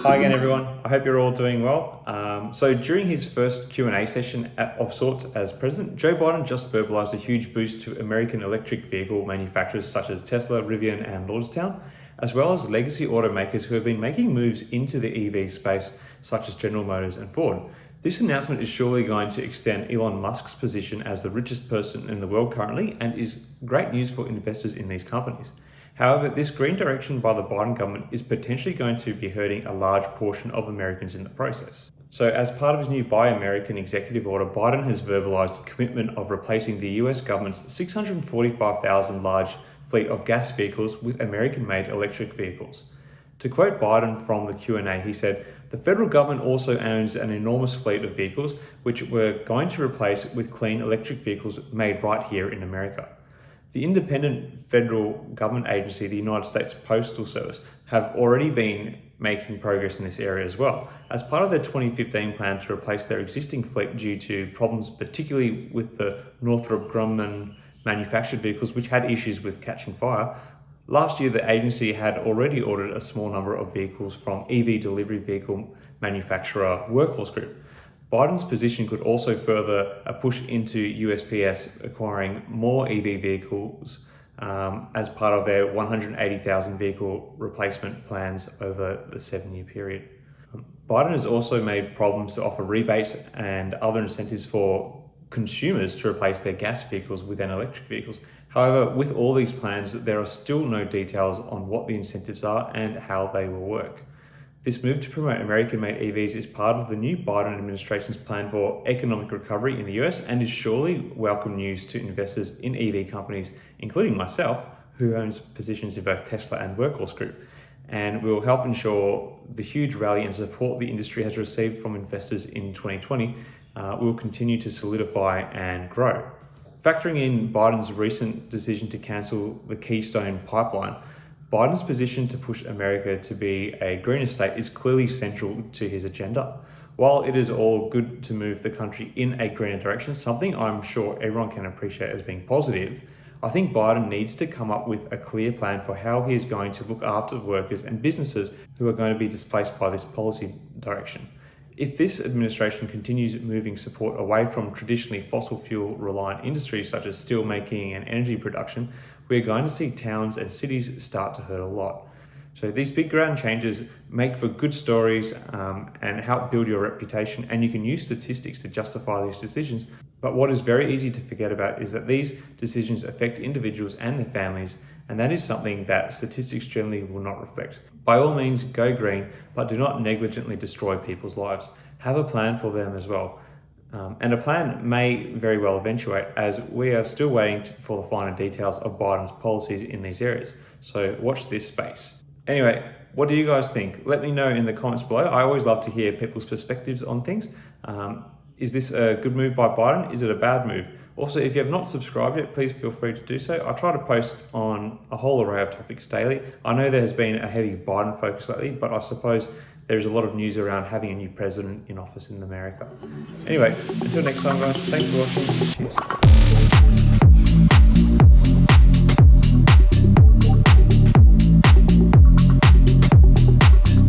Hi again, everyone. I hope you're all doing well. So during his first Q&A session of sorts as president, Joe Biden just verbalized a huge boost to American electric vehicle manufacturers such as Tesla, Rivian, and Lordstown, as well as legacy automakers who have been making moves into the EV space, such as General Motors and Ford. This announcement is surely going to extend Elon Musk's position as the richest person in the world currently and is great news for investors in these companies. However, this green direction by the Biden government is potentially going to be hurting a large portion of Americans in the process. So as part of his new Buy American executive order, Biden has verbalized a commitment of replacing the US government's 645,000 large fleet of gas vehicles with American-made electric vehicles. To quote Biden from the Q&A, he said, "The federal government also owns an enormous fleet of vehicles which we're going to replace with clean electric vehicles made right here in America." The independent federal government agency, the United States Postal Service, have already been making progress in this area as well. As part of their 2015 plan to replace their existing fleet due to problems particularly with the Northrop Grumman manufactured vehicles which had issues with catching fire, last year the agency had already ordered a small number of vehicles from EV delivery vehicle manufacturer Workhorse Group. Biden's position could also further a push into USPS acquiring more EV vehicles as part of their 180,000 vehicle replacement plans over the 7-year period. Biden has also made problems to offer rebates and other incentives for consumers to replace their gas vehicles with electric vehicles. However, with all these plans, there are still no details on what the incentives are and how they will work. This move to promote American-made EVs is part of the new Biden administration's plan for economic recovery in the US and is surely welcome news to investors in EV companies, including myself, who owns positions in both Tesla and Workhorse Group, and will help ensure the huge rally and support the industry has received from investors in 2020 will continue to solidify and grow. Factoring in Biden's recent decision to cancel the Keystone pipeline, Biden's position to push America to be a greener state is clearly central to his agenda. While it is all good to move the country in a greener direction, something I'm sure everyone can appreciate as being positive, I think Biden needs to come up with a clear plan for how he is going to look after workers and businesses who are going to be displaced by this policy direction. If this administration continues moving support away from traditionally fossil fuel reliant industries such as steel making and energy production, we're going to see towns and cities start to hurt a lot. So these big ground changes make for good stories and help build your reputation, and you can use statistics to justify these decisions. But what is very easy to forget about is that these decisions affect individuals and their families, and that is something that statistics generally will not reflect. By all means, go green, but do not negligently destroy people's lives. Have a plan for them as well. And a plan may very well eventuate, as we are still waiting for the finer details of Biden's policies in these areas. So watch this space. Anyway, what do you guys think? Let me know in the comments below. I always love to hear people's perspectives on things. Is this a good move by Biden? Is it a bad move? Also, if you have not subscribed yet, please feel free to do so. I try to post on a whole array of topics daily. I know there has been a heavy Biden focus lately, but I suppose there's a lot of news around having a new president in office in America. Anyway, until next time guys, thanks for watching. Cheers.